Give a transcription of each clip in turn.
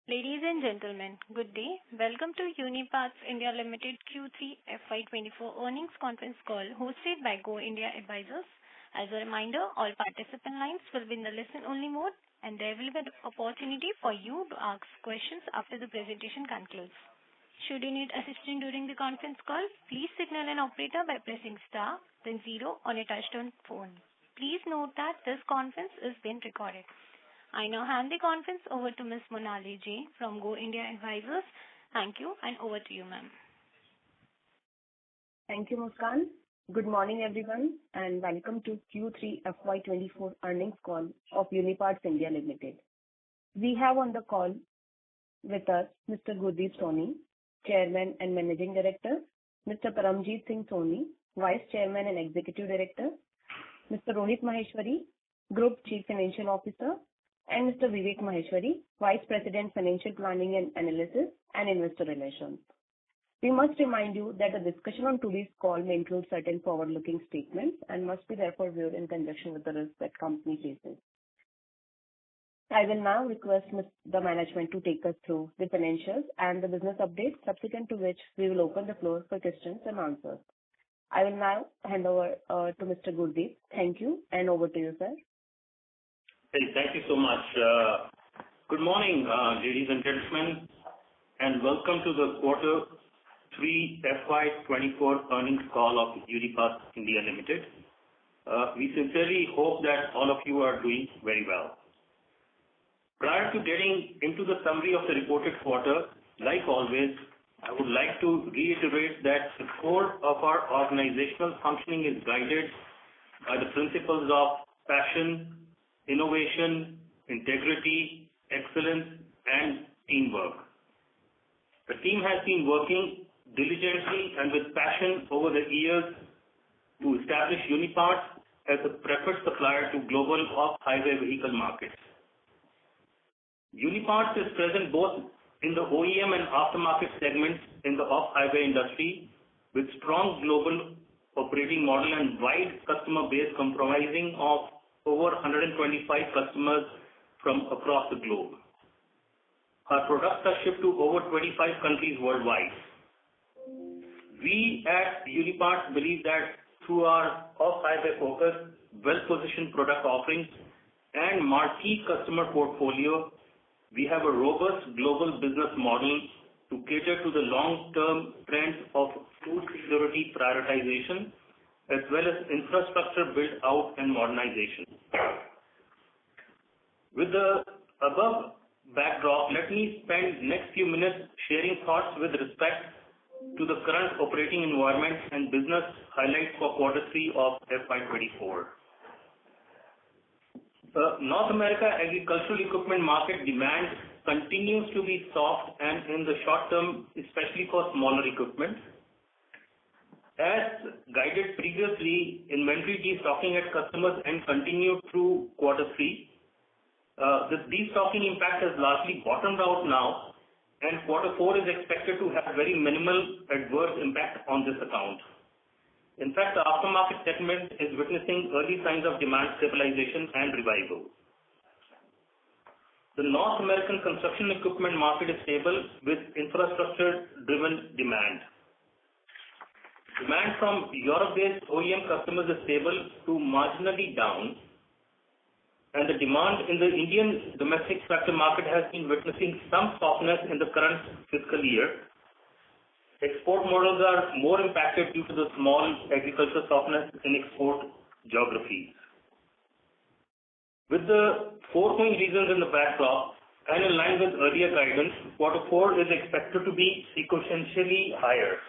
Ladies and gentlemen, good day. Welcome to Uniparts India Limited Q3 FY24 earnings conference call hosted by Go India Advisors. As a reminder, all participant lines will be in the listen-only mode, and there will be an opportunity for you to ask questions after the presentation concludes. Should you need assistance during the conference call, please signal an operator by pressing star, then 0 on your touchtone phone. Please note that this conference is being recorded. I now hand the conference over to Ms. Monali J. from Go India Advisors. Thank you, and over to you, ma'am. Thank you, Muskan. Good morning, everyone, and welcome to Q3 FY24 earnings call of Uniparts India Limited. We have on the call with us Mr. Gurdeep Soni, Chairman and Managing Director, Mr. Paramjeet Singh Soni, Vice Chairman and Executive Director, Mr. Rohit Maheshwari, Group Chief Financial Officer, and Mr. Vivek Maheshwari, Vice President, Financial Planning and Analysis and Investor Relations. We must remind you that the discussion on today's call may include certain forward-looking statements and must be therefore viewed in conjunction with the risks that company faces. I will now request the management to take us through the financials and the business updates, subsequent to which we will open the floor for questions and answers. I will now hand over to Mr. Gurdeep. Thank you, and over to you, sir. Thank you so much. Good morning, ladies and gentlemen, and welcome to the Quarter 3 FY24 earnings call of Uniparts India Limited. We sincerely hope that all of you are doing very well. Prior to getting into the summary of the reported quarter, like always, I would like to reiterate that the core of our organizational functioning is guided by the principles of passion, innovation, integrity, excellence, and teamwork. The team has been working diligently and with passion over the years to establish Uniparts as a preferred supplier to global off-highway vehicle markets. Uniparts is present both in the OEM and aftermarket segments in the off-highway industry with strong global operating model and wide customer base comprising of over 125 customers from across the globe. Our products are shipped to over 25 countries worldwide. We at Uniparts believe that through our off-highway focus, well-positioned product offerings, and marquee customer portfolio, we have a robust global business model to cater to the long-term trends of food security prioritization as well as infrastructure build-out and modernization. With the above backdrop, let me spend next few minutes sharing thoughts with respect to the current operating environment and business highlights for Quarter 3 of FY24. North America agricultural equipment market demand continues to be soft and in the short term, especially for smaller equipment. As guided previously, inventory destocking at customers and continued through Quarter 3. This destocking impact has largely bottomed out now, and Quarter 4 is expected to have very minimal adverse impact on this account. In fact, the aftermarket segment is witnessing early signs of demand stabilization and revival. The North American construction equipment market is stable with infrastructure-driven demand. Demand from Europe-based OEM customers is stable to marginally down, and the demand in the Indian domestic tractor market has been witnessing some softness in the current fiscal year. Export models are more impacted due to the small agricultural softness in export geographies. With the foregoing reasons in the backdrop and in line with earlier guidance, Quarter 4 is expected to be sequentially higher.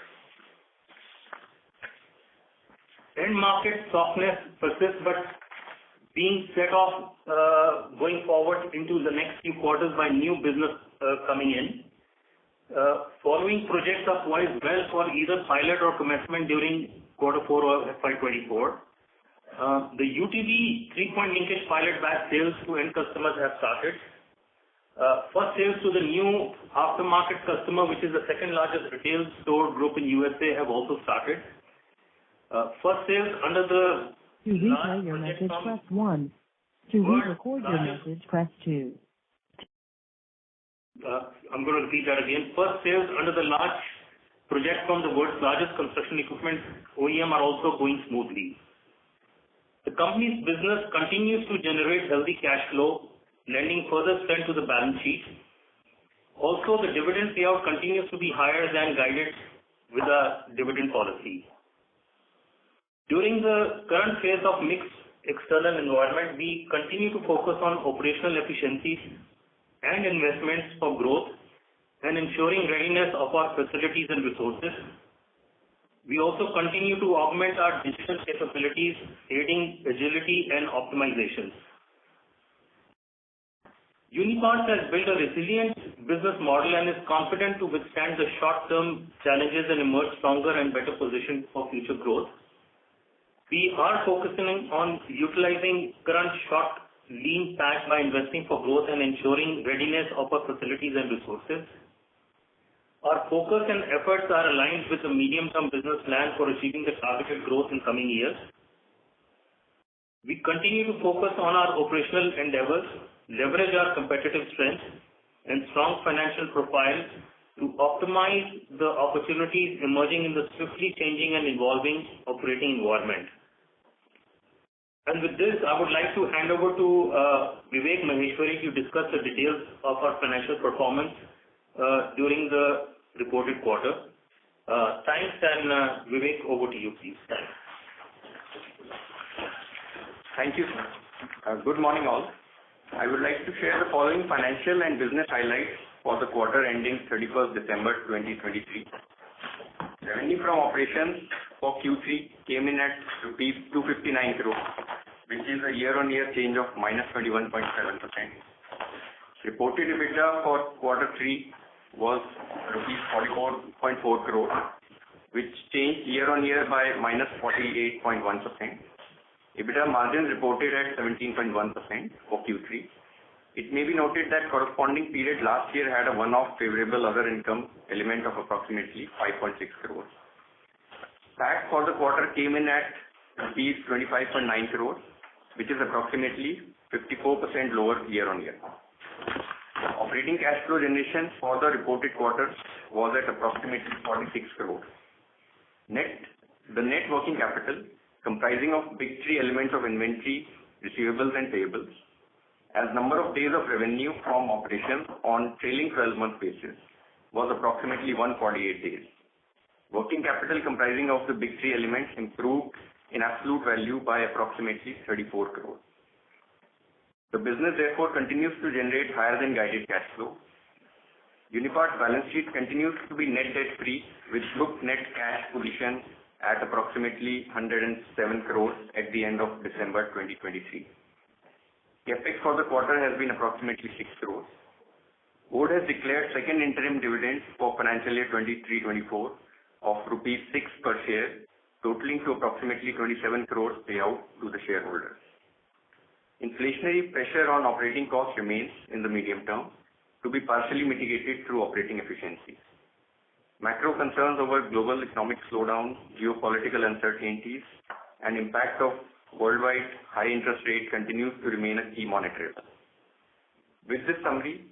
End market softness persists, but being set off going forward into the next few quarters by new business coming in. Following projects are poised well for either pilot or commencement during Quarter 4 or FY24. The UTV 3-point linkage pilot batch sales to end customers have started. First sales to the new aftermarket customer, which is the second largest retail store group in USA, have also started. First sales under the... To replay your message, press 1. To re-record your message, press 2. I'm going to repeat that again. First, sales under the large project from the world's largest construction equipment OEM are also going smoothly. The company's business continues to generate healthy cash flow, lending further strength to the balance sheet. Also, the dividend payout continues to be higher than guided with a dividend policy. During the current phase of mixed external environment, we continue to focus on operational efficiencies and investments for growth and ensuring readiness of our facilities and resources. We also continue to augment our digital capabilities, aiding agility and optimization. Uniparts has built a resilient business model and is confident to withstand the short-term challenges and emerge stronger and better positioned for future growth. We are focusing on utilizing current short lean patch by investing for growth and ensuring readiness of our facilities and resources. Our focus and efforts are aligned with the medium-term business plan for achieving the targeted growth in coming years. We continue to focus on our operational endeavors, leverage our competitive strengths and strong financial profile to optimize the opportunities emerging in the swiftly changing and evolving operating environment. And with this, I would like to hand over to Vivek Maheshwari to discuss the details of our financial performance during the reported quarter. Thanks, and Vivek, over to you, please. Thanks. Thank you, sir. Good morning, all. I would like to share the following financial and business highlights for the quarter ending 31st December 2023. Revenue from operations for Q3 came in at rupees 259 crore, which is a year-on-year change of -21.7%. Reported EBITDA for quarter 3 was rupees 44.4 crore, which changed year-on-year by -48.1%. EBITDA margin reported at 17.1% for Q3. It may be noted that corresponding period last year had a one-off favorable other income element of approximately 5.6 crore. PAT for the quarter came in at rupees 25.9 crore, which is approximately 54% lower year-on-year. Operating cash flow generation for the reported quarter was at approximately 46 crore. The net working capital, comprising of big three elements of inventory, receivables and payables, as number of days of revenue from operations on trailing 12-month basis, was approximately 148 days. Working capital comprising of the big three elements improved in absolute value by approximately 34 crore. The business therefore continues to generate higher than guided cash flow. Uniparts balance sheet continues to be net debt free with book net cash position at approximately 107 crores at the end of December 2023. CapEx for the quarter has been approximately 6 crores. Board has declared second interim dividend for financial year 23-24 of rupees 6 per share, totaling to approximately 27 crores payout to the shareholders. Inflationary pressure on operating costs remains in the medium term to be partially mitigated through operating efficiencies. Macro concerns over global economic slowdown, geopolitical uncertainties, and impact of worldwide high interest rate continues to remain a key monitorable. With this summary,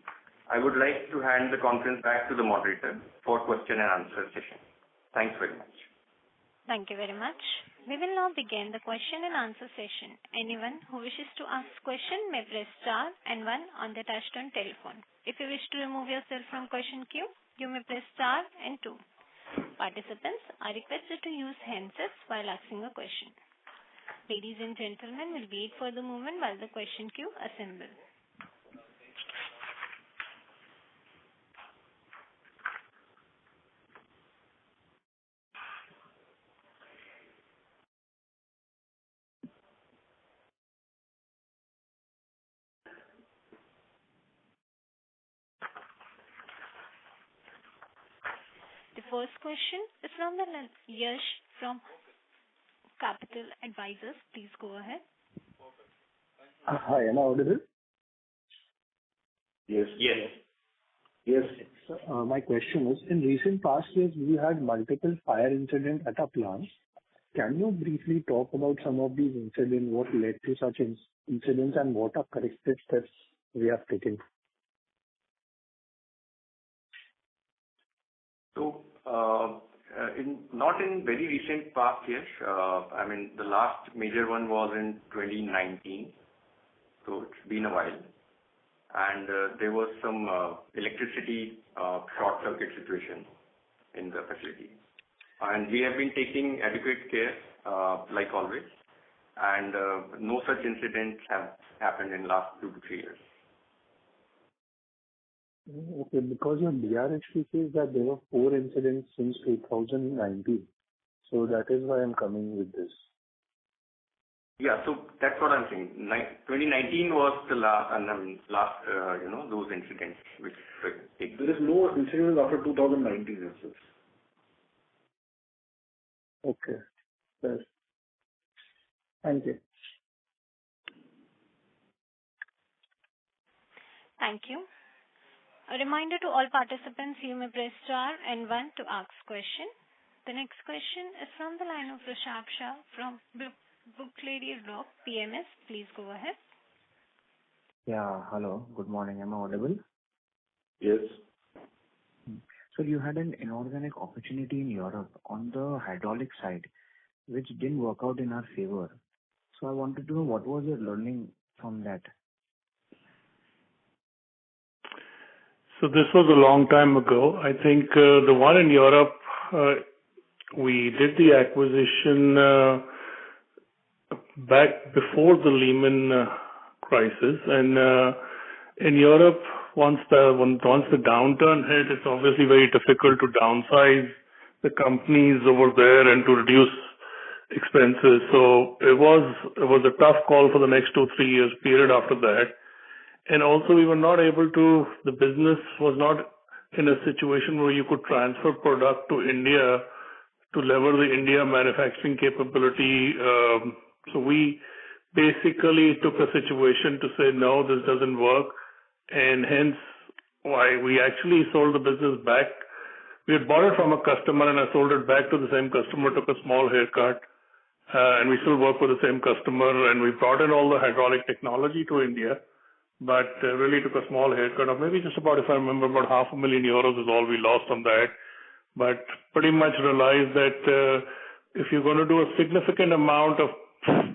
I would like to hand the conference back to the moderator for question and answer session. Thanks very much. Thank you very much. We will now begin the question and answer session. Anyone who wishes to ask question may press star and 1 on the touchtone telephone. If you wish to remove yourself from question queue, you may press star and 2. Participants are requested to use handsets while asking a question. Ladies and gentlemen, we'll wait for the moment while the question queue assembles. The first question is from the Yash from Capital Advisors. Please go ahead. Hi, am I audible? Yes. So, my question is, in recent past years, we had multiple fire incidents at our plants. Can you briefly talk about some of these incidents, what led to such incidents, and what are corrective steps we have taken? So, not in very recent past years. The last major one was in 2019, so it's been a while. And there was some electricity short circuit situation in the facility. And we have been taking adequate care, like always. And no such incidents have happened in last 2 to 3 years. Okay, because your DRHP says that there were 4 incidents since 2019. So that is why I'm coming with this. Yeah, so that's what I'm saying. 2019 was the last, those incidents which take. There is no incident after 2019 as such. Okay. Yes. Thank you. Thank you. A reminder to all participants, you may press star and 1 to ask question. The next question is from the line of Rishabh Shah from Booklady Rock PMS. Please go ahead. Yeah, hello. Good morning. Am I audible? Yes. So you had an inorganic opportunity in Europe on the hydraulic side, which didn't work out in our favor. So I wanted to know what was your learning from that? So this was a long time ago. I think the one in Europe, we did the acquisition back before the Lehman crisis, and in Europe, once the downturn hit, it's obviously very difficult to downsize the companies over there and to reduce expenses. So it was a tough call for the next 2-3 years period after that. And also we were not able to, the business was not in a situation where you could transfer product to India to lever the India manufacturing capability. So we basically took a situation to say, no, this doesn't work. And hence why we actually sold the business back. We had bought it from a customer and I sold it back to the same customer, took a small haircut. And we still work with the same customer, and we brought in all the hydraulic technology to India. But really took a small haircut of maybe just about, if I remember, about €500,000 is all we lost on that. But pretty much realized that if you're going to do a significant amount of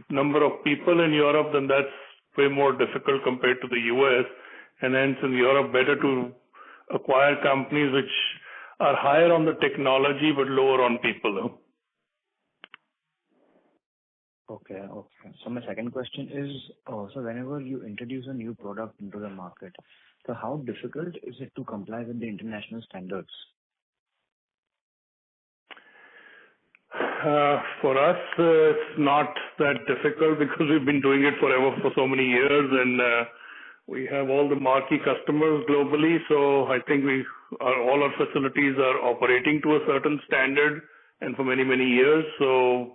number of people in Europe, then that's way more difficult compared to the US. And hence in Europe, better to acquire companies which are higher on the technology but lower on people. Okay. So my second question is, so whenever you introduce a new product into the market, so how difficult is it to comply with the international standards? For us, it's not that difficult because we've been doing it forever for so many years, and we have all the marquee customers globally. So I think all our facilities are operating to a certain standard and for many, many years. So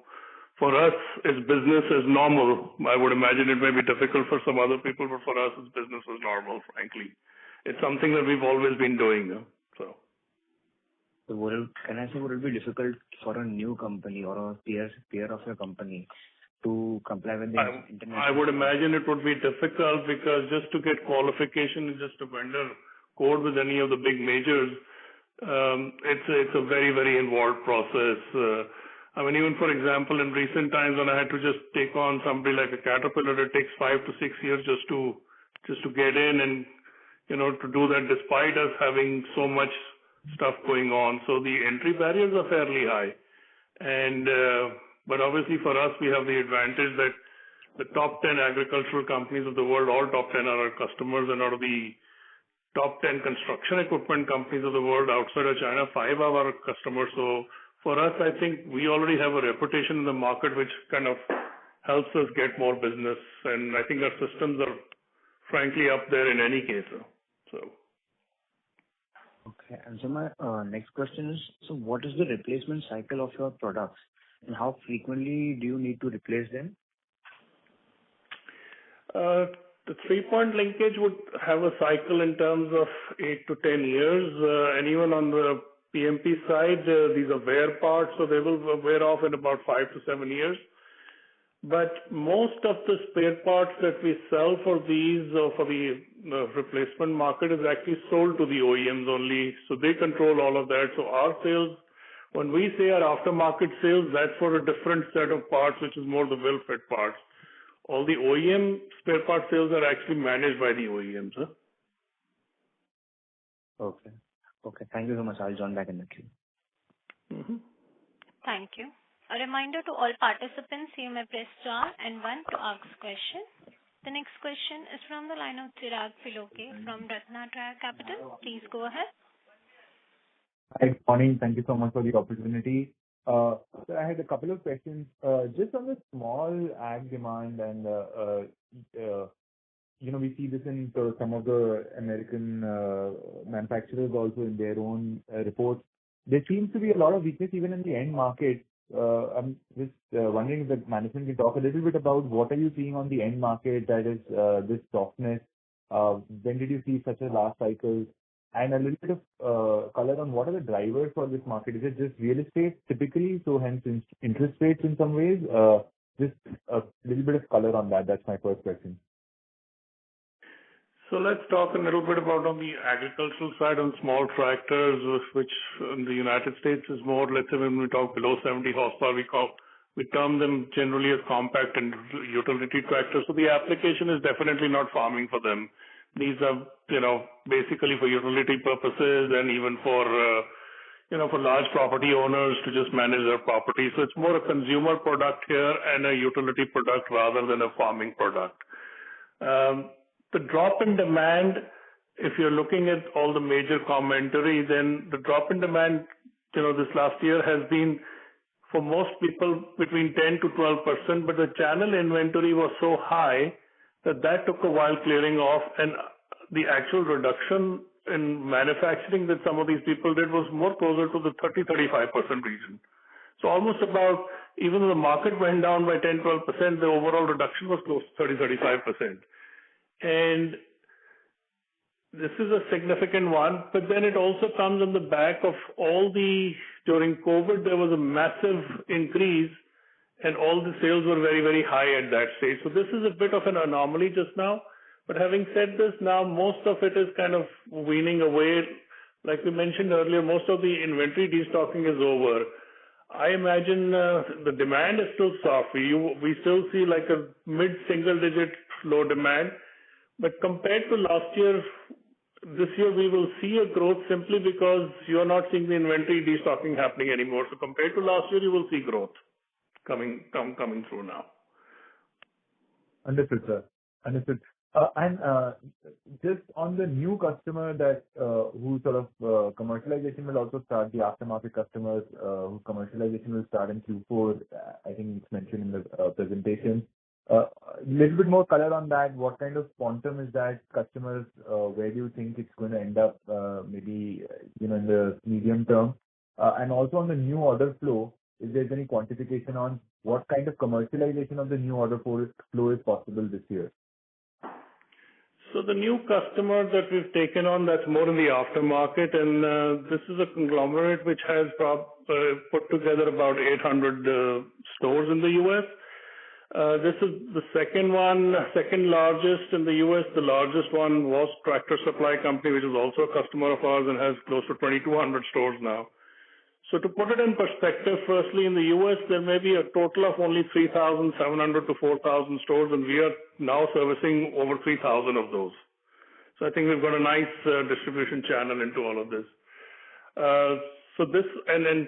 for us, it's business as normal. I would imagine it may be difficult for some other people, but for us, it's business as normal, frankly. It's something that we've always been doing. So would it be difficult for a new company or a peer of your company to comply with the international? I would imagine it would be difficult because just to get qualification, just a vendor code with any of the big majors, it's a very, very involved process. Even for example, in recent times when I had to just take on somebody like a Caterpillar, it takes 5 to 6 years just to get in and, to do that despite us having so much stuff going on. So the entry barriers are fairly high. And, but obviously for us, we have the advantage that the top 10 agricultural companies of the world, all top 10 are our customers, and out of the top 10 construction equipment companies of the world outside of China, 5 are our customers. So for us, I think we already have a reputation in the market which kind of helps us get more business. And I think our systems are frankly up there in any case. So. Okay. And so my next question is, so what is the replacement cycle of your products and how frequently do you need to replace them? The 3-point linkage would have a cycle in terms of 8 to 10 years. And even on the PMP side, these are wear parts, so they will wear off in about 5 to 7 years. But most of the spare parts that we sell for these, for the replacement market is actually sold to the OEMs only, so they control all of that. So our sales, when we say our aftermarket sales, that's for a different set of parts, which is more the will-fit parts. All the OEM spare part sales are actually managed by the OEMs. Huh? Okay. Okay. Thank you so much. I'll join back in the queue. Mm-hmm. Thank you. A reminder to all participants, you may press star and 1 to ask question. The next question is from the line of Chirag Filoke from Ratnatraya Capital. Please go ahead. Hi, good morning. Thank you so much for the opportunity. So I had a couple of questions. Just on the small ag demand and, we see this in some of the American manufacturers also in their own reports. There seems to be a lot of weakness even in the end market. I'm just wondering if the management can talk a little bit about what are you seeing on the end market that is this softness. When did you see such a last cycle? And a little bit of color on what are the drivers for this market. Is it just real estate typically, so hence interest rates in some ways? Just a little bit of color on that. That's my first question. So let's talk a little bit about on the agricultural side on small tractors, which in the United States is more, let's say when we talk below 70 horsepower, we term them generally as compact and utility tractors. So the application is definitely not farming for them. These are, basically for utility purposes and even for, for large property owners to just manage their property. So it's more a consumer product here and a utility product rather than a farming product. The drop in demand, if you're looking at all the major commentary, then the drop in demand, this last year has been for most people between 10 to 12%, but the channel inventory was so high that took a while clearing off, and the actual reduction in manufacturing that some of these people did was more closer to the 30-35% region. So almost about, even though the market went down by 10-12%, the overall reduction was close to 30-35%. And this is a significant one, but then it also comes on the back of during COVID, there was a massive increase and all the sales were very, very high at that stage. So this is a bit of an anomaly just now. But having said this, now most of it is kind of weaning away. Like we mentioned earlier, most of the inventory destocking is over. I imagine the demand is still soft. We still see like a mid-single digit low demand. But compared to last year, this year we will see a growth simply because you are not seeing the inventory destocking happening anymore. So compared to last year, you will see growth coming through now. Understood, sir. Understood. And just on the new customer that who sort of commercialization will also start, the aftermarket customers whose commercialization will start in Q4, I think it's mentioned in the presentation. Little bit more color on that. What kind of quantum is that customers? Where do you think it's going to end up, maybe, in the medium term? And also on the new order flow, if there's any quantification on what kind of commercialization of the new order flow is possible this year? So the new customer that we've taken on, that's more in the aftermarket, and this is a conglomerate which has put together about 800 stores in the U.S. This is the second largest in the U.S. The largest one was Tractor Supply Company, which is also a customer of ours and has close to 2,200 stores now. So to put it in perspective, firstly, in the U.S., there may be a total of only 3,700 to 4,000 stores, and we are now servicing over 3,000 of those. So I think we've got a nice distribution channel into all of this. So this, and then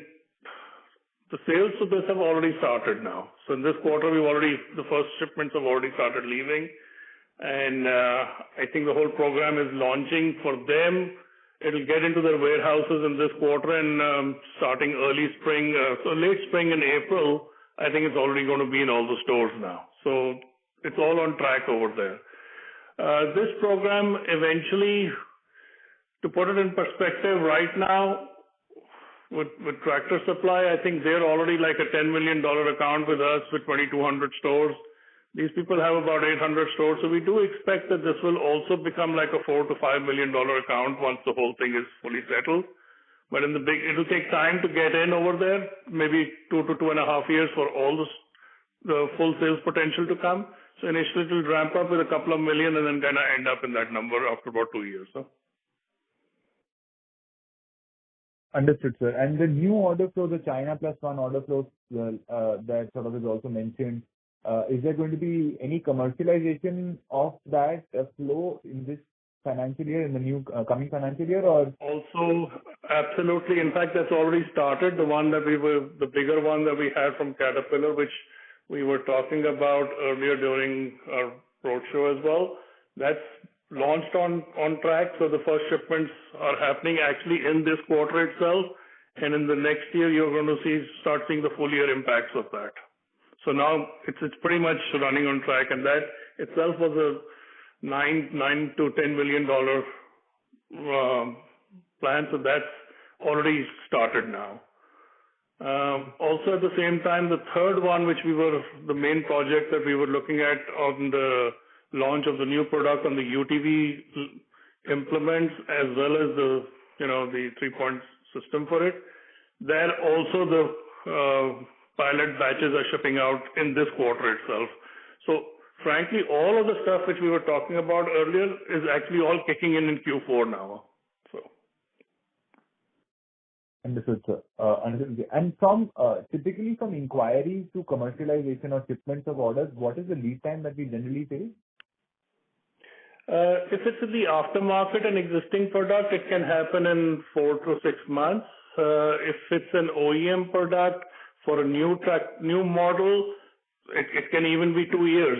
the sales to this have already started now. So in this quarter, the first shipments have already started leaving. And I think the whole program is launching for them. It'll get into their warehouses in this quarter and starting early spring, so late spring in April, I think it's already going to be in all the stores now. So it's all on track over there. This program eventually, to put it in perspective, right now, with Tractor Supply, I think they're already like a $10 million account with us with 2,200 stores. These people have about 800 stores, so we do expect that this will also become like a $4 to $5 million account once the whole thing is fully settled. But it'll take time to get in over there, maybe 2 to 2.5 years for all the full sales potential to come. So initially it will ramp up with a couple of million and then kind of end up in that number after about 2 years. So. Understood, sir. And the new order flow, the China Plus One order flow that sort of is also mentioned, is there going to be any commercialization of that flow in this financial year, in the new coming financial year, or? Also, absolutely. In fact, that's already started. The bigger one that we had from Caterpillar, which we were talking about earlier during our roadshow as well, that's launched on track. So the first shipments are happening actually in this quarter itself. And in the next year, you're going to start seeing the full year impacts of that. So now it's pretty much running on track, and that itself was a $9 to $10 million plan. So that's already started now. Also at the same time, the third one, the main project that we were looking at on the launch of the new product on the UTV implements, as well as the 3-point system for it. There also the pilot batches are shipping out in this quarter itself. So frankly, all of the stuff which we were talking about earlier is actually all kicking in Q4 now. So. Understood, sir. Understood. And from typically from inquiries to commercialization or shipments of orders, what is the lead time that we generally face? If it's in the aftermarket and existing product, it can happen in 4 to 6 months. If it's an OEM product for a new model, it can even be 2 years.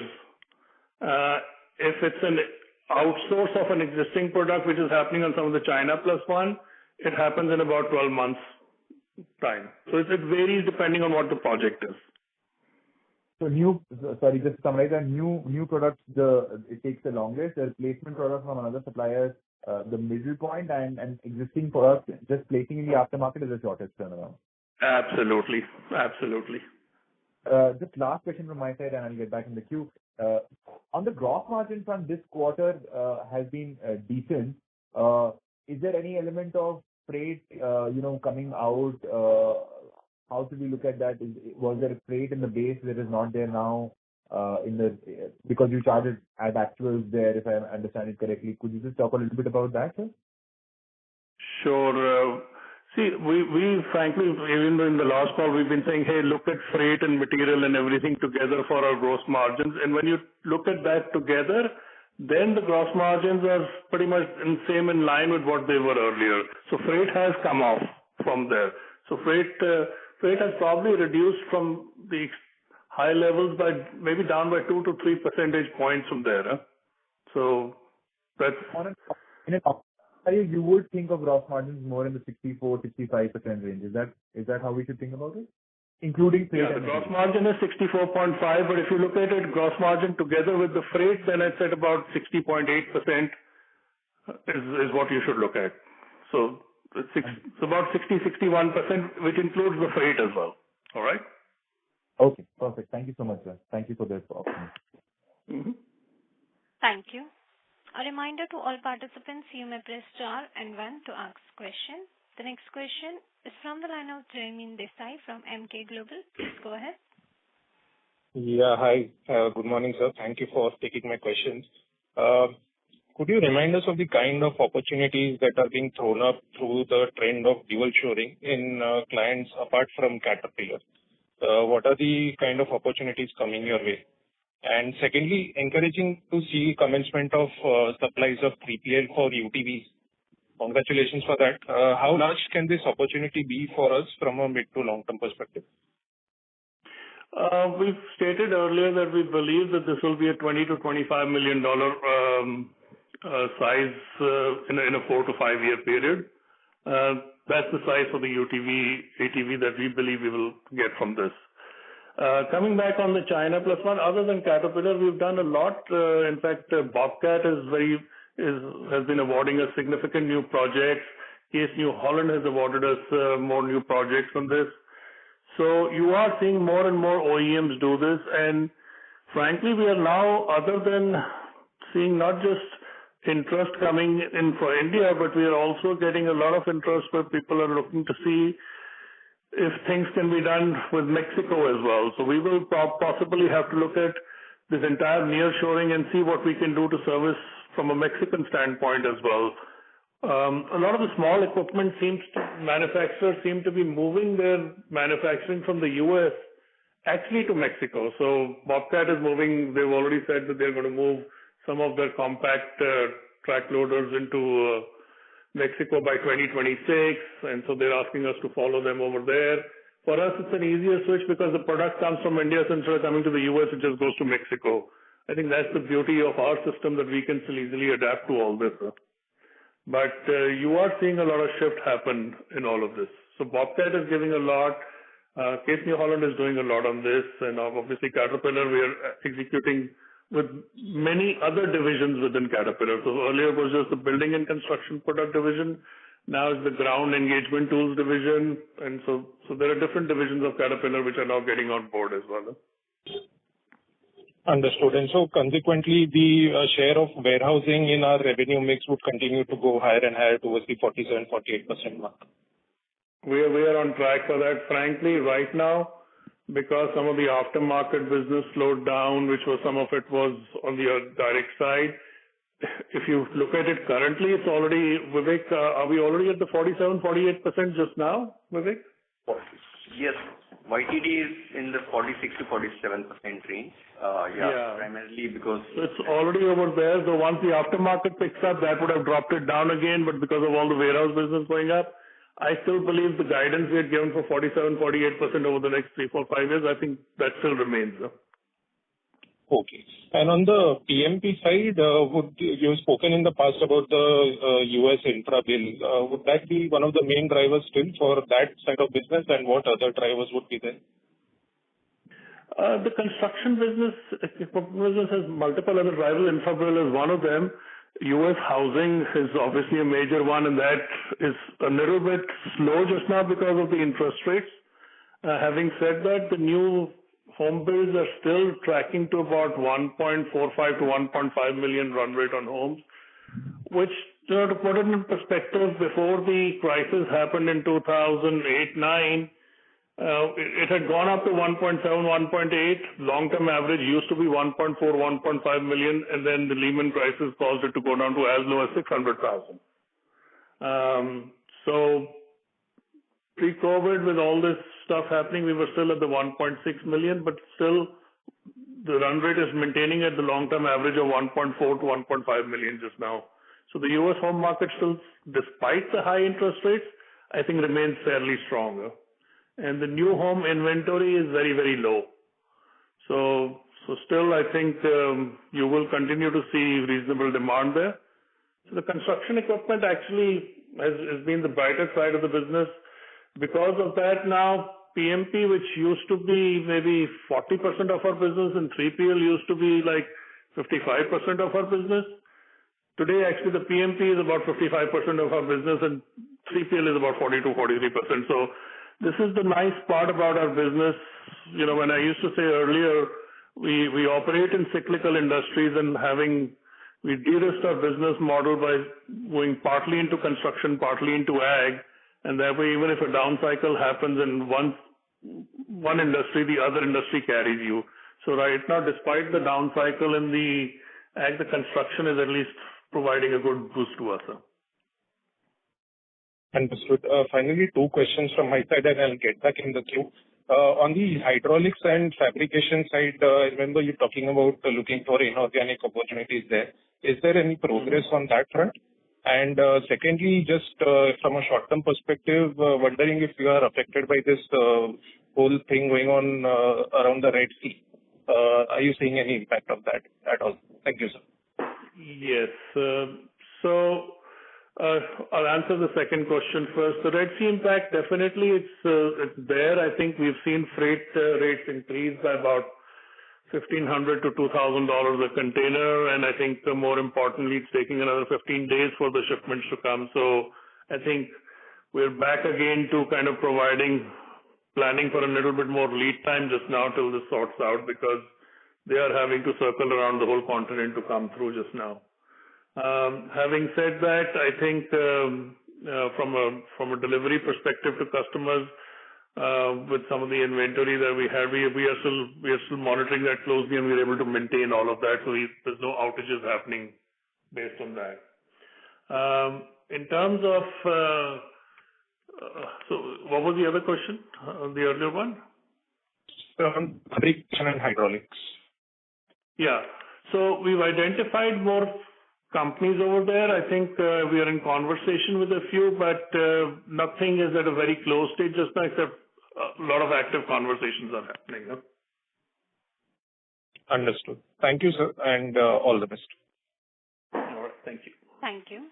If it's an outsource of an existing product, which is happening on some of the China Plus One, it happens in about 12 months time. So it varies depending on what the project is. So just to summarize, new products, it takes the longest. The replacement product from another supplier, the middle point, and existing products just placing in the aftermarket is the shortest turnaround. Absolutely. Just last question from my side, and I'll get back in the queue. On the gross margin front, this quarter has been decent. Is there any element of freight, coming out? How should we look at that? Was there a freight in the base that is not there now, because you charged it at actuals there, if I understand it correctly? Could you just talk a little bit about that, sir? Sure. See, we frankly, even in the last call, we've been saying, hey, look at freight and material and everything together for our gross margins. And when you look at that together, then the gross margins are pretty much in line with what they were earlier. So freight has come off from there. So freight has probably reduced from the high levels by maybe down by 2 to 3 percentage points from there. So that's you would think of gross margins more in the 64-65% range. Is that how we should think about it? Including freight. Yeah, the gross margin is 64.5, but if you look at it, gross margin together with the freight, then it's at about 60.8% is what you should look at. So it's about 60-61%, which includes the freight as well. All right? Okay, perfect. Thank you so much, sir. Thank you for this option. Mm-hmm. Thank you. A reminder to all participants, you may press star and 1 to ask question. The next question is from the line of Jaimin Desai from MK Global. Please go ahead. Yeah, hi. Good morning, sir. Thank you for taking my questions. Could you remind us of the kind of opportunities that are being thrown up through the trend of dual shoring in clients apart from Caterpillar? What are the kind of opportunities coming your way? And secondly, encouraging to see commencement of supplies of 3PL for UTVs. Congratulations for that. How large can this opportunity be for us from a mid to long-term perspective? We've stated earlier that we believe that this will be a $20 to $25 million size in a 4 to 5 year period. That's the size for the ATV that we believe we will get from this. Coming back on the China Plus One, other than Caterpillar, we've done a lot. In fact, Bobcat has been awarding us significant new projects. Case New Holland has awarded us more new projects on this. So you are seeing more and more OEMs do this. And frankly, we are now, other than seeing not just interest coming in for India, but we are also getting a lot of interest where people are looking to see if things can be done with Mexico as well. So we will possibly have to look at this entire nearshoring and see what we can do to service from a Mexican standpoint as well. A lot of the small equipment manufacturers seem to be moving their manufacturing from the US actually to Mexico. So Bobcat is moving. They've already said that they're going to move some of their compact track loaders into Mexico by 2026, and so they're asking us to follow them over there. For us, it's an easier switch because the product comes from India, so instead of coming to the US, it just goes to Mexico. I think that's the beauty of our system, that we can still easily adapt to all this. But you are seeing a lot of shift happen in all of this. So Bobcat is giving a lot. Case New Holland is doing a lot on this, and obviously Caterpillar, we are executing with many other divisions within Caterpillar. So earlier it was just the building and construction product division. Now it's the ground engagement tools division. And so there are different divisions of Caterpillar which are now getting on board as well. Understood. And so consequently, the share of warehousing in our revenue mix would continue to go higher and higher towards the 47-48% mark. We are on track for that. Frankly, right now, because some of the aftermarket business slowed down, which was some of it was on the direct side. If you look at it currently, it's already, Vivek, are we already at the 47-48% just now, Vivek? Yes. YTD is in the 46 to 47% range. Primarily because it's already over there. So once the aftermarket picks up, that would have dropped it down again. But because of all the warehouse business going up, I still believe the guidance we had given for 47-48% over the next 3, 4, 5 years, I think that still remains. Okay. And on the PMP side, you've spoken in the past about the US infra bill. Would that be one of the main drivers still for that side of business, and what other drivers would be there? The construction business has multiple other drivers. Infra bill is one of them. US housing is obviously a major one, and that is a little bit slow just now because of the interest rates. Having said that, the new home builds are still tracking to about 1.45 to 1.5 million run rate on homes, which, to put it in perspective, before the crisis happened in 2008-9, it had gone up to 1.7, 1.8. Long-term average used to be 1.4, 1.5 million, and then the Lehman crisis caused it to go down to as low as 600,000. So pre-COVID, with all this stuff happening, we were still at the 1.6 million, but still the run rate is maintaining at the long-term average of 1.4 to 1.5 million just now. So the US home market still, despite the high interest rates, I think remains fairly strong. And the new home inventory is very, very low. So still, I think you will continue to see reasonable demand there. So the construction equipment actually has been the brighter side of the business. Because of that now, PMP, which used to be maybe 40% of our business, and 3PL used to be like 55% of our business. Today, actually, the PMP is about 55% of our business, and 3PL is about 40 to 43%. So this is the nice part about our business. You know, when I used to say earlier, we operate in cyclical industries, and we de-risked our business model by going partly into construction, partly into ag, and that way, even if a down cycle happens in one industry, the other industry carries you. So right now, despite the down cycle in the ag, the construction is at least providing a good boost to us. Understood. Finally, two questions from my side, and I'll get back in the queue. On the hydraulics and fabrication side, I remember you talking about looking for inorganic opportunities there. Is there any progress on that front? And secondly, just from a short-term perspective, wondering if you are affected by this whole thing going on around the Red Sea. Are you seeing any impact of that at all? Thank you, sir. Yes. I'll answer the second question first. The Red Sea impact, definitely it's there. I think we've seen freight rates increase by about $1,500 to $2,000 a container, and I think more importantly, it's taking another 15 days for the shipments to come. So I think we're back again to kind of planning for a little bit more lead time just now till this sorts out, because they are having to circle around the whole continent to come through just now. Having said that, I think from a delivery perspective to customers, with some of the inventory that we had. We are still monitoring that closely, and we're able to maintain all of that, so there's no outages happening based on that. In terms of, so what was the other question, the earlier one? Fabrication and hydraulics. Yeah. So we've identified more companies over there. I think we are in conversation with a few, but nothing is at a very close stage just now, except a lot of active conversations are happening. No? Understood. Thank you, sir, and all the best. All right. Thank you. Thank you.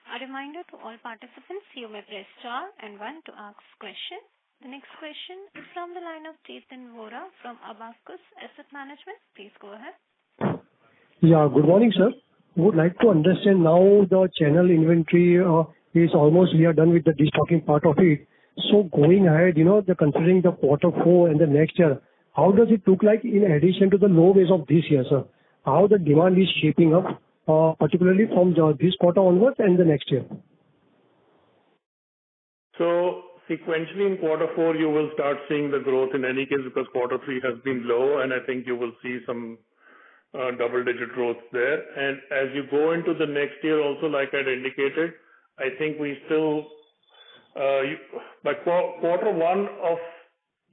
A reminder to all participants, you may press star and 1 to ask question. The next question is from the line of Chetan Vora from Abacus Asset Management. Please go ahead. Yeah, good morning, sir. Would like to understand now the channel inventory is almost we are done with the destocking part of it. So going ahead, considering the quarter 4 and the next year, how does it look like in addition to the low base of this year, sir? How the demand is shaping up, particularly from this quarter onwards and the next year? So sequentially in quarter 4, you will start seeing the growth in any case because quarter 3 has been low, and I think you will see some double-digit growth there. And as you go into the next year also, like I'd indicated, I think we still, by quarter 1 of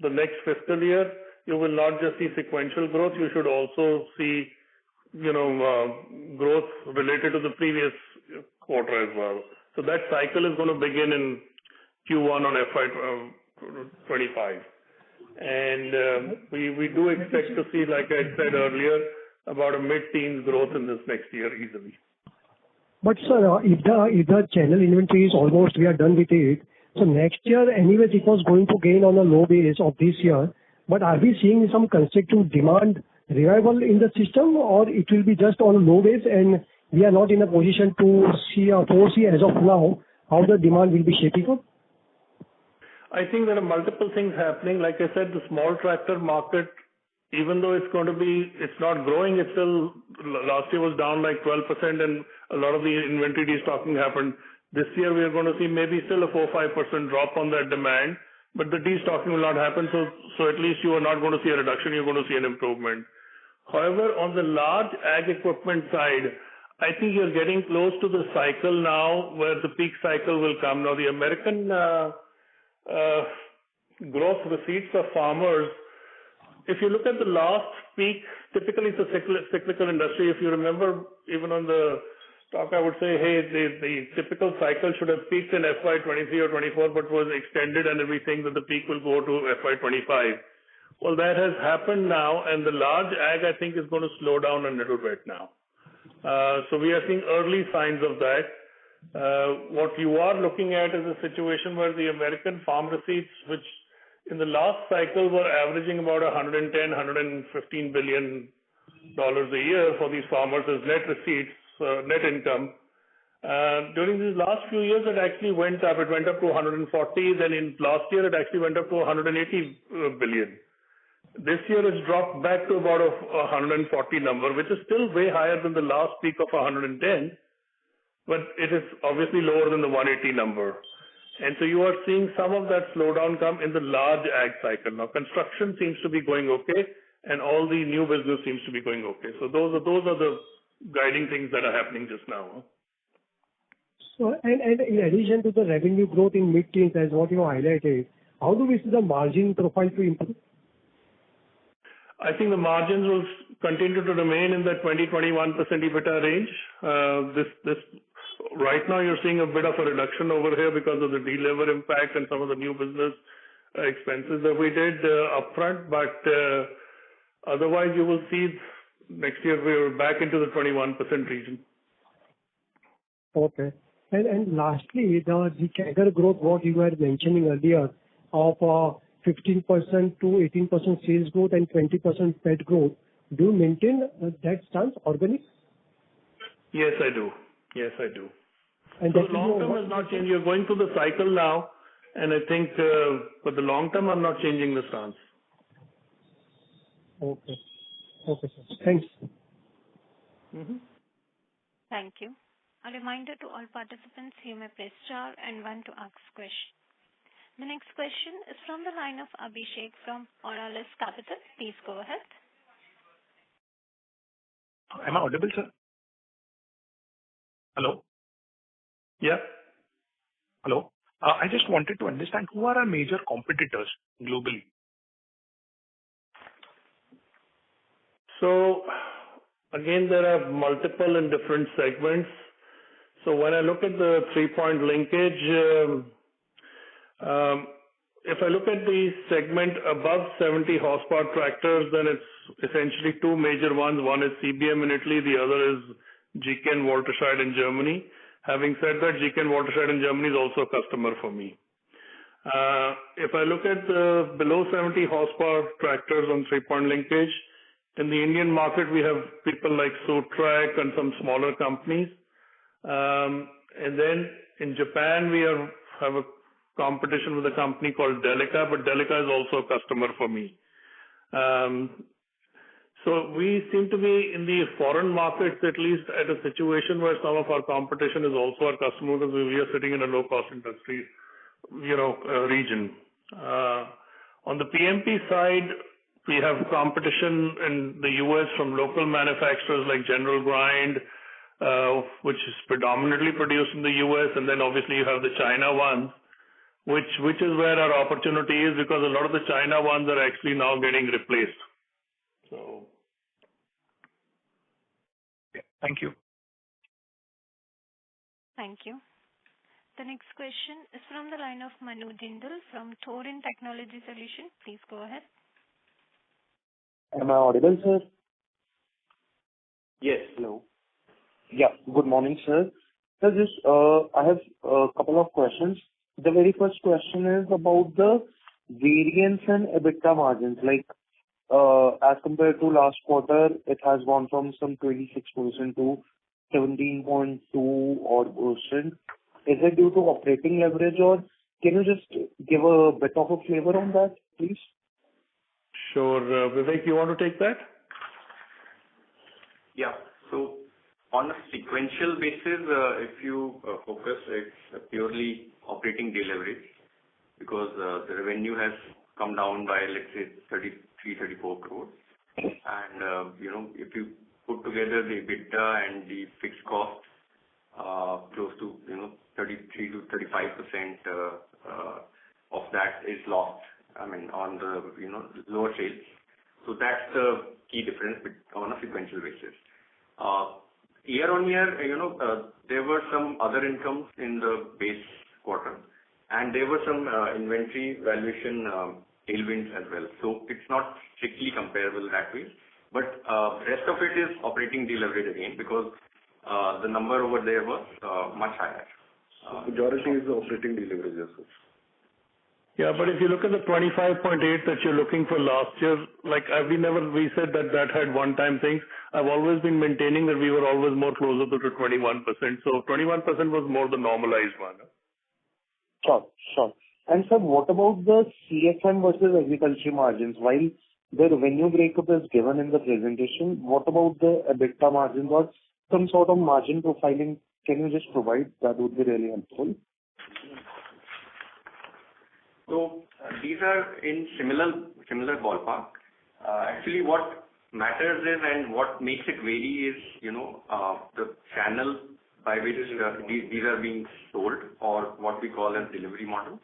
the next fiscal year, you will not just see sequential growth, you should also see, growth related to the previous quarter as well. So that cycle is going to begin in Q1 on FY25. And we do expect to see, like I said earlier, about a mid-teens growth in this next year easily. But sir, if the channel inventory is almost, we are done with it, so next year anyways it was going to gain on a low base of this year, but are we seeing some constructive demand revival in the system, or it will be just on a low base and we are not in a position to see or foresee as of now how the demand will be shaping up? I think there are multiple things happening. Like I said, the small tractor market, even though it's not growing, it's still, last year was down like 12% and a lot of the inventory destocking happened. This year we are going to see maybe still a 4-5% drop on that demand, but the destocking will not happen. So at least you are not going to see a reduction, you're going to see an improvement. However, on the large ag equipment side, I think you're getting close to the cycle now where the peak cycle will come. Now the American gross receipts of farmers, if you look at the last peak, typically it's a cyclical industry. If you remember, even on the talk, I would say, hey, the typical cycle should have peaked in FY23 or 24, but was extended, and we think that the peak will go to FY25. Well, that has happened now, and the large ag, I think, is going to slow down a little bit now. So we are seeing early signs of that. What you are looking at is a situation where the American farm receipts, which in the last cycle were averaging about $110, $115 billion a year for these farmers as net receipts, net income. During these last few years, it actually went up. It went up to 140. Then in last year, it actually went up to 180 billion. This year, it's dropped back to about a 140 number, which is still way higher than the last peak of 110. But it is obviously lower than the 180 number. And so you are seeing some of that slowdown come in the large ag cycle. Now, construction seems to be going okay, and all the new business seems to be going okay. So those are the guiding things that are happening just now. So, and in addition to the revenue growth in mid-teens, as what you highlighted, how do we see the margin profile to improve? I think the margins will continue to remain in the 20-21% EBITDA range. This right now you're seeing a bit of a reduction over here because of the delever impact and some of the new business expenses that we did upfront, but otherwise you will see next year we're back into the 21% region. Okay. And lastly, the CAGR growth, what you were mentioning earlier, of 15% to 18% sales growth and 20% PAT growth, do you maintain that stance, organic? Yes, I do. Yes, I do. And so the long term has not changed. You're going through the cycle now, and I think for the long term, I'm not changing the stance. Okay. Okay, sir. Thanks. Mm-hmm. Thank you. A reminder to all participants, you may press star and 1 to ask question. The next question is from the line of Abhishek from Oralis Capital. Please go ahead. Am I audible, sir? Hello? Yeah. Hello. I just wanted to understand who are our major competitors globally? So again, there are multiple in different segments. So when I look at the three-point linkage, if I look at the segment above 70 horsepower tractors, then it's essentially two major ones. One is CBM in Italy, the other is GK and Walterscheid in Germany. Having said that, GK and Walterscheid in Germany is also a customer for me. If I look at the below 70 horsepower tractors on three-point linkage, in the Indian market, we have people like Sutrac and some smaller companies. And then in Japan, we have a competition with a company called Delica, but Delica is also a customer for me. So we seem to be in the foreign markets, at least at a situation where some of our competition is also our customer because we are sitting in a low-cost industry, region. On the PMP side, we have competition in the US from local manufacturers like General Grind, which is predominantly produced in the US, and then obviously you have the China ones, which is where our opportunity is because a lot of the China ones are actually now getting replaced. So. Yeah, thank you. Thank you. The next question is from the line of Manu Jindal from Thorin Technology Solution. Please go ahead. Am I audible, sir? Yes. Hello. Yeah. Good morning, sir. So I have a couple of questions. The very first question is about the variance in EBITDA margins. Like, as compared to last quarter, it has gone from some 26% to 17.2 odd %. Is it due to operating leverage, or can you just give a bit of a flavor on that, please? Sure. Vivek, you want to take that? Yeah. So on a sequential basis, if you focus, it's purely operating deleverage because the revenue has come down by, let's say, 34 crores. And, if you put together the EBITDA and the fixed cost, close to, 33 to 35% of that is lost. I mean, on the, lower sales. So that's the key difference on a sequential basis. Year on year, there were some other incomes in the base quarter, and there were some inventory valuation tailwinds as well. So it's not strictly comparable that way. But rest of it is operating deleverage again because the number over there was much higher. Majority is operating deleverage as such. Yeah, but if you look at the 25.8 that you're looking for last year, like we said that had one-time things. I've always been maintaining that we were always more closer to the 21%. So 21% was more the normalized one. Sure. And sir, what about the CSM versus agriculture margins? While the revenue breakup is given in the presentation, what about the EBITDA margins or some sort of margin profiling? Can you just provide? That would be really helpful. So these are in similar ballpark. Actually, what matters is and what makes it vary is, the channel by which these are being sold or what we call as delivery model.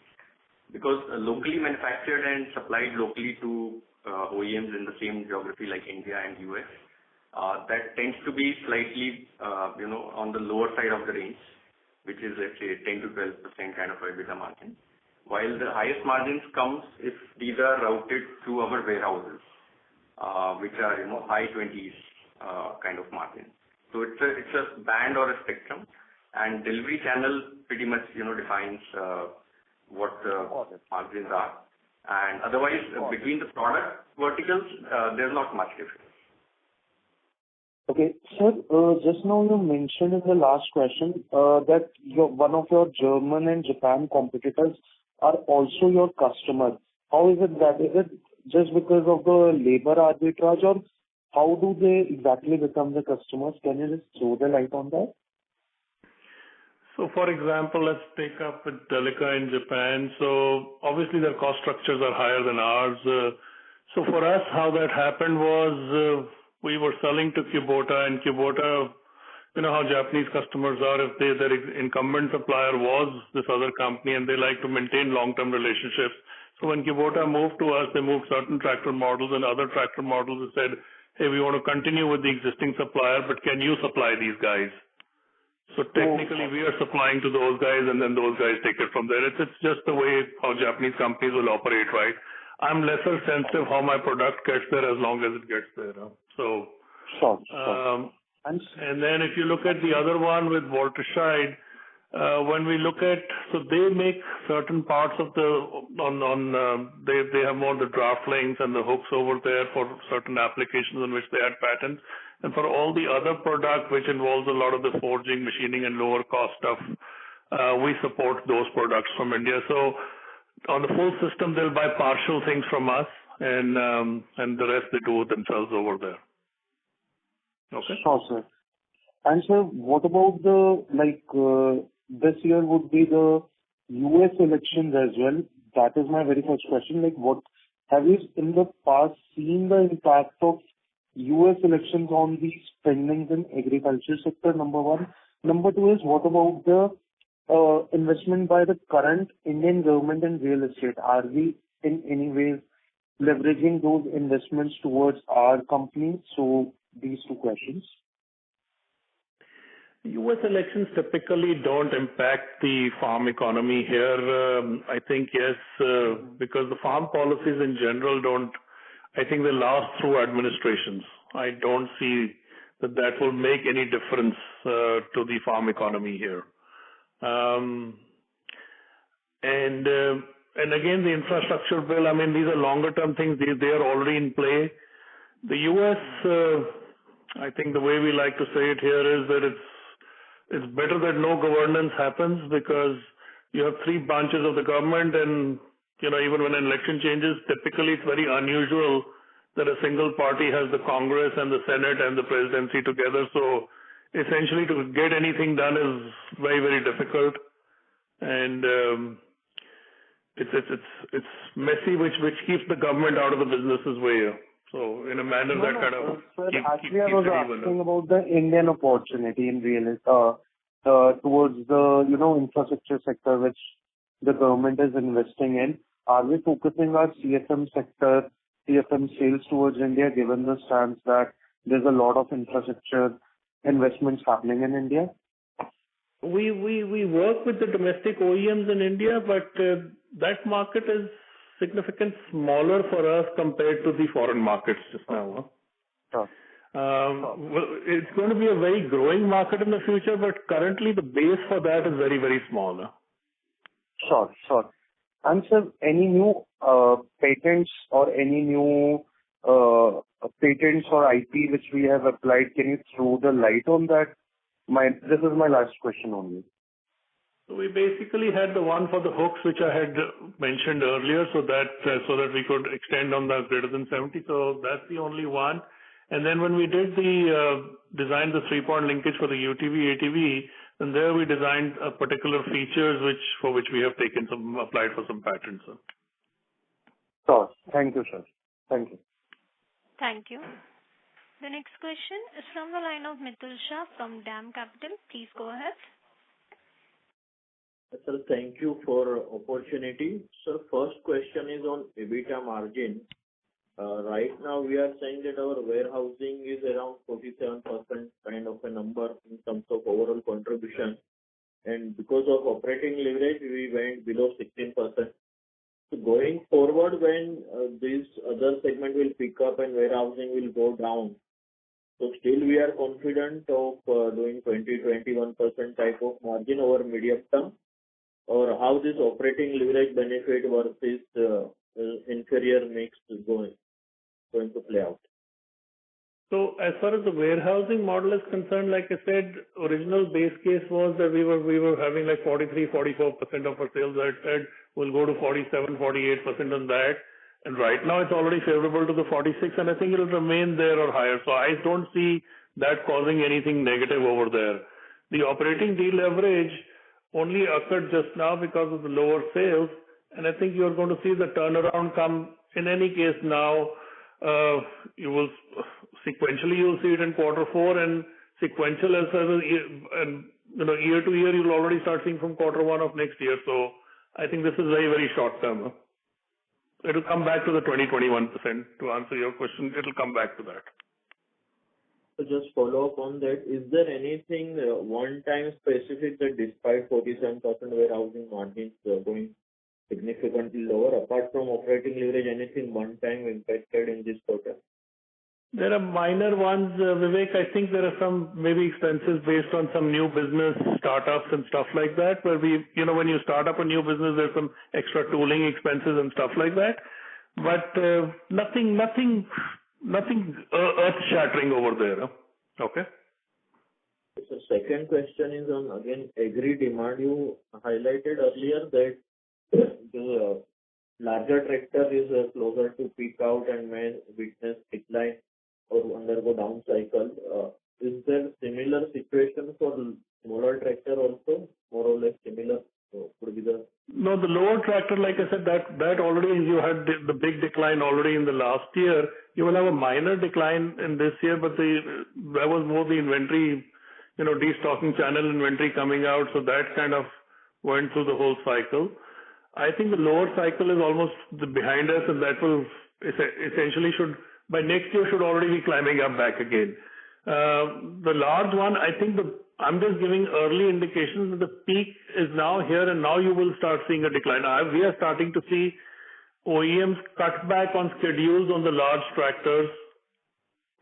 Because locally manufactured and supplied locally to OEMs in the same geography like India and US, that tends to be slightly, on the lower side of the range, which is, let's say, 10 to 12% kind of EBITDA margin. While the highest margins comes if these are routed through our warehouses, which are, high 20s kind of margin. So it's a band or a spectrum, and delivery channel pretty much, defines what the margins are. And otherwise, between the product verticals, there's not much difference. Okay. Sir, just now you mentioned in the last question that one of your German and Japan competitors are also your customer. How is it that? Is it just because of the labor arbitrage, or how do they exactly become the customers? Can you just throw the light on that? So, for example, let's take up with Delica in Japan. So, obviously, their cost structures are higher than ours. So, for us, how that happened was we were selling to Kubota, and Kubota, you know how Japanese customers are. If their incumbent supplier was this other company, and they like to maintain long-term relationships. So, when Kubota moved to us, they moved certain tractor models, and other tractor models that said, "Hey, we want to continue with the existing supplier, but can you supply these guys?" So technically, we are supplying to those guys, and then those guys take it from there. It's just the way how Japanese companies will operate, right? I'm lesser sensitive how my product gets there as long as it gets there. So, and then if you look at the other one with Voltashide, when we look at, so they make certain parts of they have more the draft links and the hooks over there for certain applications in which they had patents. And for all the other product, which involves a lot of the forging, machining, and lower cost stuff, we support those products from India. So on the full system, they'll buy partial things from us, and the rest they do themselves over there. Okay. Sure, sir. And sir, what about this year would be the US elections as well? That is my very first question. What have you in the past seen the impact of US elections on the spendings in agriculture sector, number one. Number two is, what about the investment by the current Indian government in real estate? Are we in any ways leveraging those investments towards our company? So these two questions. US elections typically don't impact the farm economy here. I think, yes, because the farm policies in general I think they last through administrations. I don't see that will make any difference to the farm economy here. And again, the infrastructure bill, I mean, these are longer term things. They are already in play. The US, I think the way we like to say it here is that it's better that no governance happens, because you have three branches of the government, and even when an election changes, typically it's very unusual that a single party has the Congress and the Senate and the presidency together. So essentially to get anything done is very, very difficult. And it's messy, which keeps the government out of the business's way. So in a manner that kind of actually I was asking about the Indian opportunity in real estate towards the infrastructure sector which the government is investing in. Are we focusing our CFM sales towards India, given the stance that there's a lot of infrastructure investments happening in India? We work with the domestic OEMs in India, but that market is significantly smaller for us compared to the foreign markets just now. Sure. Well, it's going to be a very growing market in the future, but currently the base for that is very, very small. Sure. And sir, any new patents or any new patents or IP which we have applied, can you throw the light on that? This is my last question only. So we basically had the one for the hooks, which I had mentioned earlier, so that we could extend on the greater than 70. So that's the only one. And then when we did designed the 3-point linkage for the UTV, ATV, and there we designed a particular features for which we have applied for some patents. Sure. Thank you, sir. Thank you. Thank you. The next question is from the line of Mitul Shah from DAM Capital. Please go ahead. Sir, thank you for opportunity. So first question is on EBITDA margin. Right now we are saying that our warehousing is around 47% kind of a number in terms of overall contribution. And because of operating leverage, we went below 16%. So going forward, when this other segment will pick up and warehousing will go down, so still we are confident of doing 20-21% type of margin over medium term, or how this operating leverage benefit versus inferior mix is going to play out? So as far as the warehousing model is concerned, like I said, original base case was that we were having like 43-44% of our sales. I said we'll go to 47-48% on that. And right now it's already favorable to the 46, and I think it'll remain there or higher. So I don't see that causing anything negative over there. The operating deleverage, only occurred just now because of the lower sales, and I think you're going to see the turnaround come in any case now. You will sequentially, you'll see it in quarter four, and sequential as well as and year to year, you'll already start seeing from quarter one of next year. So I think this is very, very short term. It'll come back to the 20-21%. To answer your question, it'll come back to that. So just follow up on that. Is there anything one-time specific that despite 47% warehousing margins going significantly lower, apart from operating leverage, anything one-time impacted in this quarter? There are minor ones, Vivek. I think there are some maybe expenses based on some new business startups and stuff like that, where when you start up a new business, there's some extra tooling expenses and stuff like that. But nothing earth-shattering over there. Okay. So second question is on, again, agri demand. You highlighted earlier that the larger tractor is closer to peak out and may witness decline or undergo down cycle. Is there similar situation for smaller tractor also, more or less similar? Could be the No, the lower tractor, like I said, that already you had the big decline already in the last year. You will have a minor decline in this year, but that was more the inventory, destocking channel inventory coming out, so that kind of went through the whole cycle. I think the lower cycle is almost behind us, and that will essentially by next year should already be climbing up back again. The large one, I think I'm just giving early indications that the peak is now here, and now you will start seeing a decline. We are starting to see OEMs cut back on schedules on the large tractors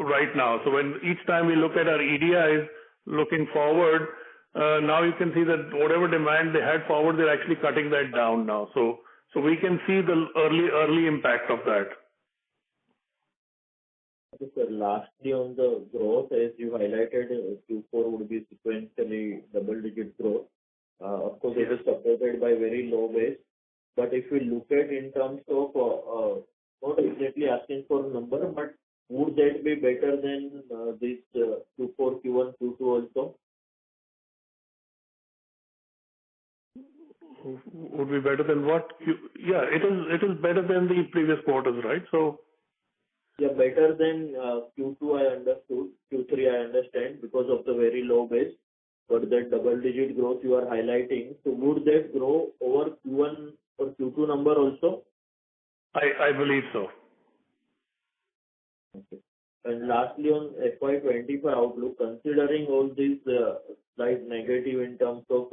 right now. So when each time we look at our EDIs looking forward, now you can see that whatever demand they had forward, they're actually cutting that down now. So we can see the early impact of that. Okay, sir. Lastly, on the growth, as you highlighted, Q4 would be sequentially double-digit growth. Of course, it is supported by very low base. But if we look at in terms of, not exactly asking for a number, but would that be better than this Q4, Q1, Q2 also? Would be better than what? Yeah, it is better than the previous quarters, right? So. Yeah, better than Q2 I understood, Q3 I understand because of the very low base, but that double-digit growth you are highlighting, so would that grow over Q1 or Q2 number also? I believe so. Okay. And lastly, on FY24 outlook, considering all these slight negative in terms of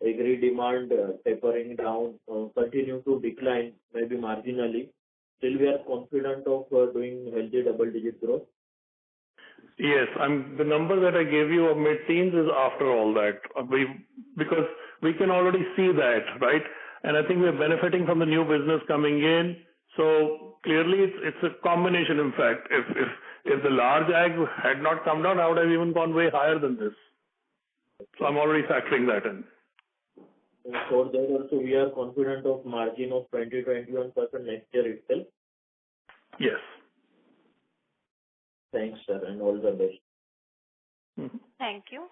agri demand tapering down, continue to decline, maybe marginally, still we are confident of doing healthy double-digit growth? Yes, the number that I gave you of mid-teens is after all that. Because we can already see that, right? And I think we're benefiting from the new business coming in. So clearly it's a combination. In fact, if the large ag had not come down, I would have even gone way higher than this. So I'm already factoring that in. And for that also we are confident of margin of 20-21% next year itself? Yes. Thanks, sir, and all the best. Mm-hmm. Thank you.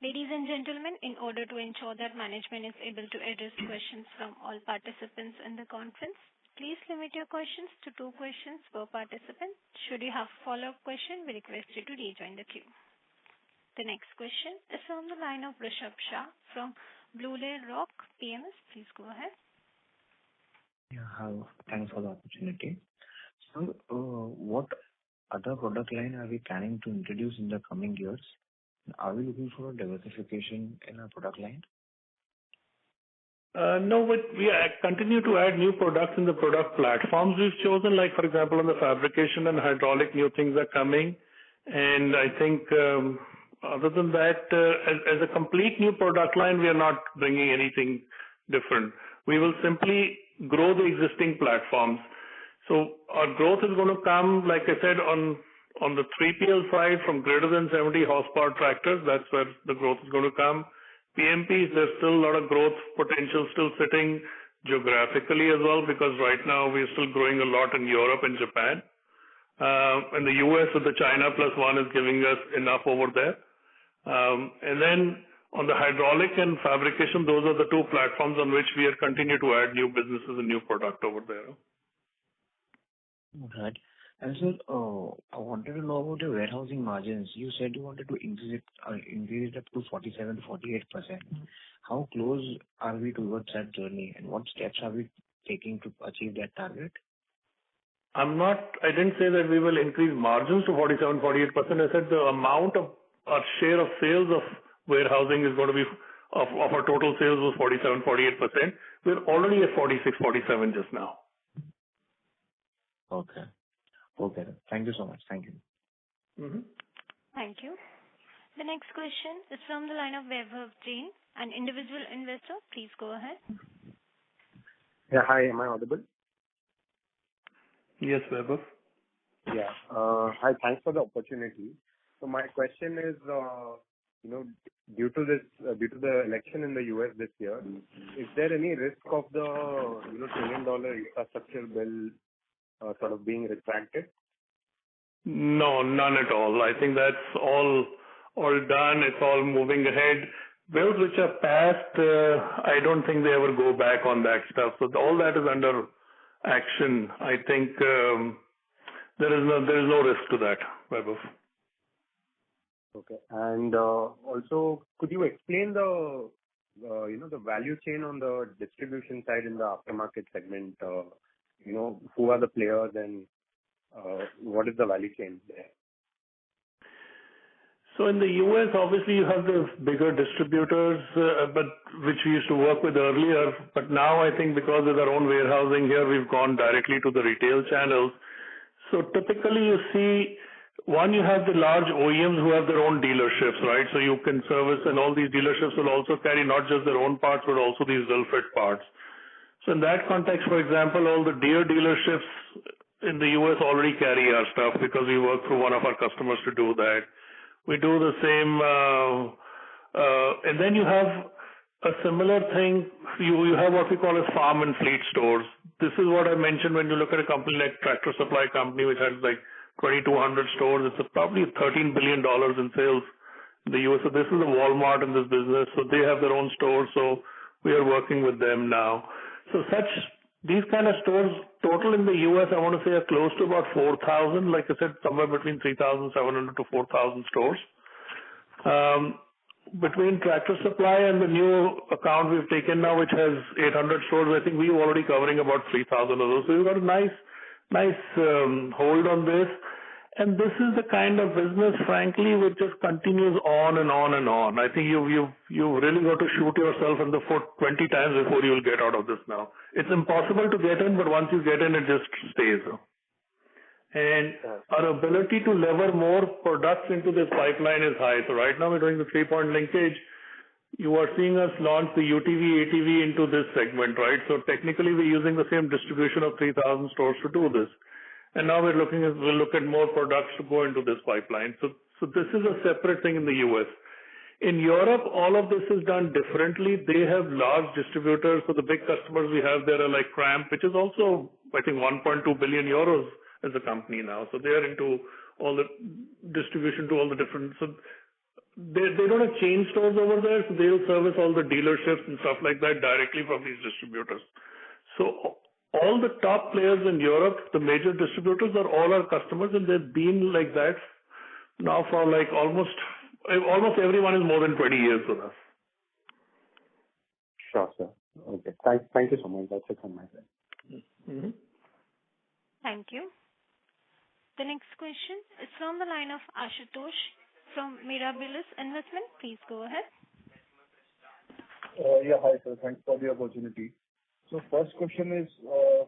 Ladies and gentlemen, in order to ensure that management is able to address questions from all participants in the conference, please limit your questions to 2 questions per participant. Should you have a follow-up question, we request you to rejoin the queue. The next question is from the line of Rishabh Shah from Blue Layer Rock PMS. Please go ahead. Yeah, thanks for the opportunity. So, what other product line are we planning to introduce in the coming years? Are we looking for a diversification in our product line? No, but we continue to add new products in the product platforms we've chosen. Like, for example, on the fabrication and hydraulic, new things are coming. And I think other than that, as a complete new product line, we are not bringing anything different. We will simply grow the existing platforms. So our growth is going to come, like I said, on the 3PL side from greater than 70 horsepower tractors. That's where the growth is going to come. PMPs, there's still a lot of growth potential still sitting geographically as well, because right now we're still growing a lot in Europe and Japan. And the US with the China plus one is giving us enough over there. And then On the hydraulic and fabrication, those are the two platforms on which we are continue to add new businesses and new product over there. Right. And sir, I wanted to know about the warehousing margins. You said you wanted to increase it up to 47 to 48%. How close are we towards that journey, and what steps are we taking to achieve that target? I didn't say that we will increase margins to 47, 48%. I said the amount of our share of sales of warehousing is going to be of our total sales was 47, 48%. We're already at 46, 47 just now. Okay. Thank you so much. Thank you. Mm-hmm. Thank you. The next question is from the line of Vaibhav Jain, an individual investor. Please go ahead. Yeah. Hi, am I audible? Yes, Vaibhav. Yeah. Hi, thanks for the opportunity. So my question is, due to the election in the US this year, is there any risk of the, $1 trillion infrastructure bill sort of being retracted? No, none at all. I think that's all done. It's all moving ahead. Bills which are passed, I don't think they ever go back on that stuff. So all that is under action. I think there is no risk to that, Vaibhav. Okay. And also, could you explain the value chain on the distribution side in the aftermarket segment? Who are the players and what is the value chain there? So in the US, obviously you have the bigger distributors, but which we used to work with earlier. But now I think because of our own warehousing here, we've gone directly to the retail channels. So typically you see, one, you have the large OEMs who have their own dealerships, right? So you can service, and all these dealerships will also carry not just their own parts, but also these well-fit parts. So in that context, for example, all the Deere dealerships in the US already carry our stuff because we work through one of our customers to do that. We do the same, and then you have a similar thing. You have what we call as farm and fleet stores. This is what I mentioned when you look at a company like Tractor Supply Company, which has like 2,200 stores. It's probably $13 billion in sales in the US. So this is a Walmart in this business. So they have their own stores. So we are working with them now. So these kind of stores total in the US, I want to say are close to about 4,000. Like I said, somewhere between 3,700 to 4,000 stores. Between Tractor Supply and the new account we've taken now, which has 800 stores, I think we're already covering about 3,000 of those. So we've got a nice hold on this. And this is the kind of business, frankly, which just continues on and on and on. I think you've really got to shoot yourself in the foot 20 times before you'll get out of this now. It's impossible to get in, but once you get in, it just stays. And our ability to lever more products into this pipeline is high. So right now we're doing the 3-point linkage. You are seeing us launch the UTV, ATV into this segment, right? So technically we're using the same distribution of 3,000 stores to do this. And now we'll look at more products to go into this pipeline. So this is a separate thing in the US. In Europe, all of this is done differently. They have large distributors. So the big customers we have there are like Cramp, which is also, I think, 1.2 billion euros as a company now. So they are into all the distribution to all the different. So they don't have chain stores over there. So they'll service all the dealerships and stuff like that directly from these distributors. So all the top players in Europe, the major distributors, are all our customers, and they've been like that now for like almost everyone is more than 20 years with us. Sure, sir. Okay. Thank you so much. That's it from my side. Mm-hmm. Thank you. The next question is from the line of Ashutosh from Mirabilis Investment. Please go ahead. Yeah, hi, sir. Thanks for the opportunity. So first question is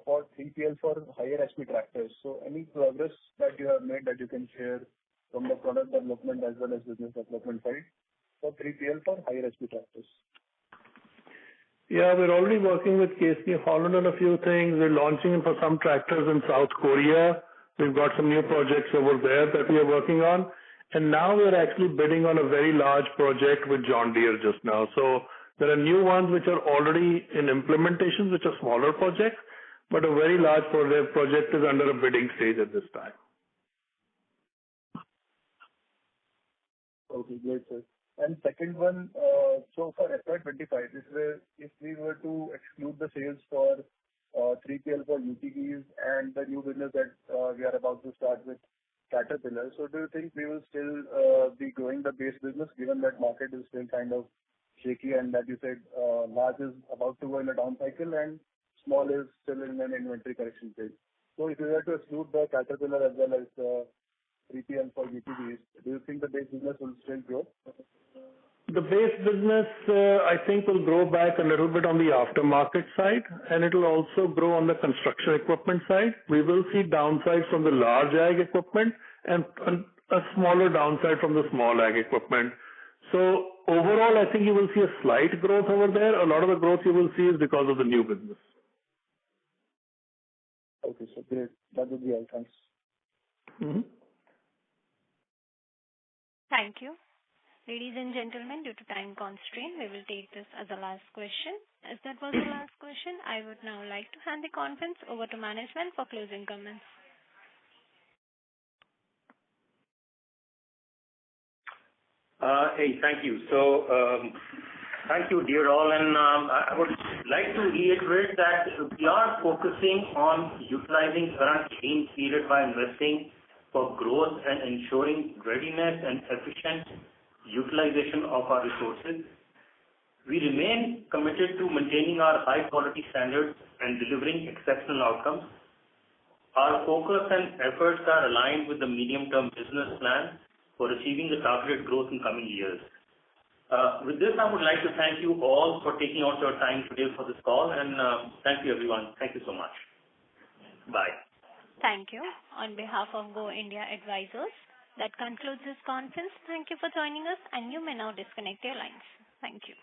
for 3PL for higher HP tractors. So any progress that you have made that you can share from the product development as well as business development side for 3PL for higher HP tractors? Yeah, we're already working with KSP Holland on a few things. We're launching for some tractors in South Korea. We've got some new projects over there that we are working on. And now we're actually bidding on a very large project with John Deere just now. So there are new ones which are already in implementation, which are smaller projects, but a very large project is under a bidding stage at this time. Okay, great, sir. And second one, so for FY25, if we were to exclude the sales for 3PL for UTVs and the new business that we are about to start with Caterpillar, so do you think we will still be growing the base business given that market is still kind of shaky and that you said large is about to go in a down cycle and small is still in an inventory correction phase? So if you were to exclude the Caterpillar as well as 3PL for UTVs, do you think the base business will still grow? The base business, I think, will grow back a little bit on the aftermarket side, and it will also grow on the construction equipment side. We will see downsides from the large ag equipment and a smaller downside from the small ag equipment. So overall, I think you will see a slight growth over there. A lot of the growth you will see is because of the new business. Okay, so great. That would be all. Thanks. Mm-hmm. Thank you. Ladies and gentlemen, due to time constraint, we will take this as the last question. As that was the last question, I would now like to hand the conference over to management for closing comments. Thank you. So, thank you, dear all, and I would like to reiterate that we are focusing on utilizing current lean period by investing for growth and ensuring readiness and efficient utilization of our resources. We remain committed to maintaining our high quality standards and delivering exceptional outcomes. Our focus and efforts are aligned with the medium-term business plan for achieving the targeted growth in coming years. With this, I would like to thank you all for taking out your time today for this call, and thank you, everyone. Thank you so much. Bye. Thank you. On behalf of Go India Advisors, that concludes this conference. Thank you for joining us, and you may now disconnect your lines. Thank you.